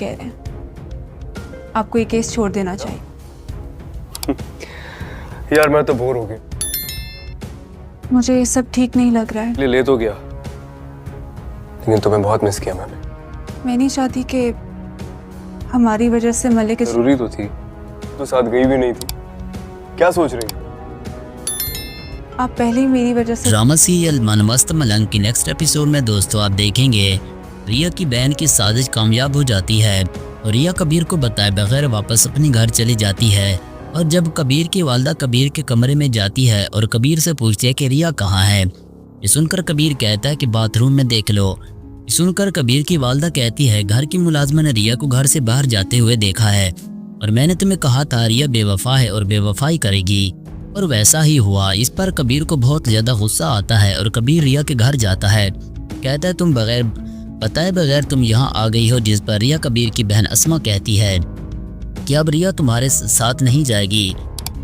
कह रहे हैं। आपको ये केस छोड़ देना चाहिए। यार मैं तो बोर हो गया। मुझे ये सब ठीक नहीं लग रहा है। ले तो गया, लेकिन तुम्हें बहुत मिस किया मैंने। मैं नहीं चाहती कि हमारी वजह से मलिक जरूरी तो थी, तो साथ गई भी नहीं थी। क्या सोच रही हो? आप पहले ही मेरी वजह से। ड्रामा सीरियल मन मस्त मलंग की नेक्स्ट एपिसोड में दोस्तों आप देखेंगे रिया की बहन की साजिश कामयाब हो जाती है और रिया कबीर को बताए बगैर वापस अपने घर चली जाती है। और जब कबीर की वालदा कबीर के कमरे में जाती है और कबीर से पूछती है कि रिया कहाँ है, ये सुनकर कबीर कहता है कि बाथरूम में देख लो। ये सुनकर कबीर की वालदा कहती है घर की मुलाजमा ने रिया को घर से बाहर जाते हुए देखा है और मैंने तुम्हें कहा था रिया बेवफा है और बेवफाई करेगी, और वैसा ही हुआ। इस पर कबीर को बहुत ज़्यादा गुस्सा आता है और कबीर रिया के घर जाता है। कहता है तुम बगैर बताए बगैर तुम यहाँ आ गई हो, जिस पर रिया कबीर की बहन अस्मा कहती है कि अब रिया तुम्हारे साथ नहीं जाएगी।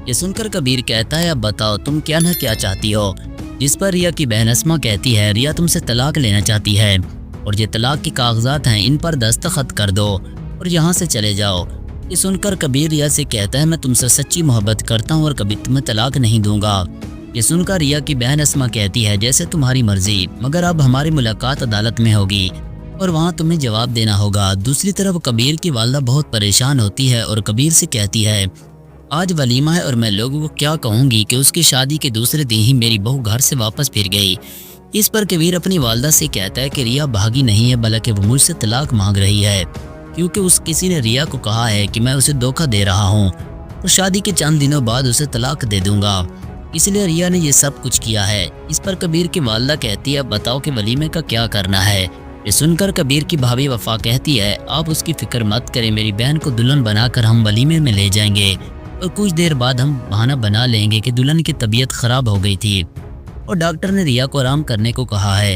ये सुनकर कबीर कहता है अब बताओ तुम क्या ना क्या चाहती हो, जिस पर रिया की बहन अस्मा कहती है रिया तुमसे तलाक लेना चाहती है और ये तलाक के कागजात हैं, इन पर दस्तखत कर दो और यहाँ से चले जाओ। ये सुनकर कबीर रिया से कहता है मैं तुमसे सच्ची मोहब्बत करता हूँ और कभी तुम्हें तलाक नहीं दूंगा। ये सुनकर रिया की बहन अस्मा कहती है जैसे तुम्हारी मर्जी, मगर अब हमारी मुलाकात अदालत में होगी और वहाँ तुम्हें जवाब देना होगा। दूसरी तरफ कबीर की वालदा बहुत परेशान होती है और कबीर से कहती है आज वलीमा है और मैं लोगों को क्या कहूँगी कि उसकी शादी के दूसरे दिन ही मेरी बहू घर से वापस फिर गई। इस पर कबीर अपनी वालदा से कहता है कि रिया भागी नहीं है बल्कि वो मुझसे तलाक मांग रही है, क्योंकि उस किसी ने रिया को कहा है कि मैं उसे धोखा दे रहा हूँ और शादी के चंद दिनों बाद उसे तलाक दे दूंगा, इसलिए रिया ने ये सब कुछ किया है। इस पर कबीर की वालदा कहती है अब बताओ कि वलीमे का क्या करना है। ये सुनकर कबीर की भाभी वफा कहती है आप उसकी फिक्र मत करें, मेरी बहन को दुल्हन बनाकर हम वलीमे में ले जाएंगे और कुछ देर बाद हम बहाना बना लेंगे कि दुल्हन की तबीयत खराब हो गई थी और डॉक्टर ने रिया को आराम करने को कहा है।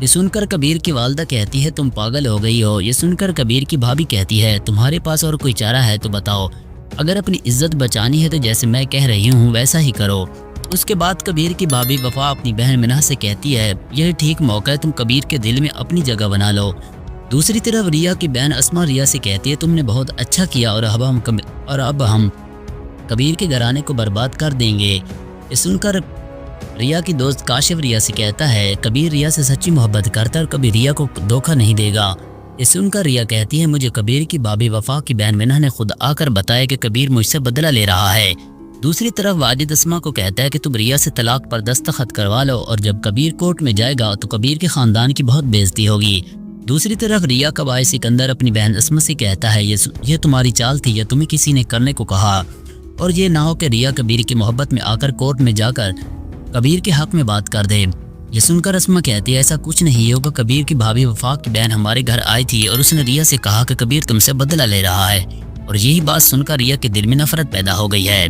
ये सुनकर कबीर की वालदा कहती है तुम पागल हो गई हो। ये सुनकर कबीर की भाभी कहती है तुम्हारे पास और कोई चारा है तो बताओ, अगर अपनी इज्जत बचानी है तो जैसे मैं कह रही हूँ वैसा ही करो। उसके बाद कबीर की भाभी वफा अपनी बहन मिना से कहती है यह ठीक मौका है, तुम कबीर के दिल में अपनी जगह बना लो। दूसरी तरफ रिया की बहन अस्मा रिया से कहती है तुमने बहुत अच्छा किया और अब हम कबीर के घराने को बर्बाद कर देंगे। ये सुनकर रिया की दोस्त काशिफ रिया से कहता है कबीर रिया से सच्ची मोहब्बत करता है और कभी रिया को धोखा नहीं देगा। ये सुनकर रिया कहती है मुझे कबीर की भाभी वफा की बहन मिना ने खुद आकर बताया कि कबीर मुझसे बदला ले रहा है। दूसरी तरफ वाजिद अस्मा को कहता है कि तुम रिया से तलाक पर दस्तखत करवा लो और जब कबीर कोर्ट में जाएगा तो कबीर के खानदान की बहुत बेइज्जती होगी। दूसरी तरफ रिया का भाई सिकंदर अपनी बहन अस्मा से कहता है ये तुम्हारी चाल थी या तुम्हें किसी ने करने को कहा, और ये ना हो कि रिया कबीर की मोहब्बत में आकर कोर्ट में जाकर कबीर के हक में बात कर दे। ये सुनकर अस्मा कहती है ऐसा कुछ नहीं होगा, कबीर की भाभी वफा की बहन हमारे घर आई थी और उसने रिया से कहा कि कबीर तुमसे बदला ले रहा है, और यही बात सुनकर रिया के दिल में नफरत पैदा हो गई है।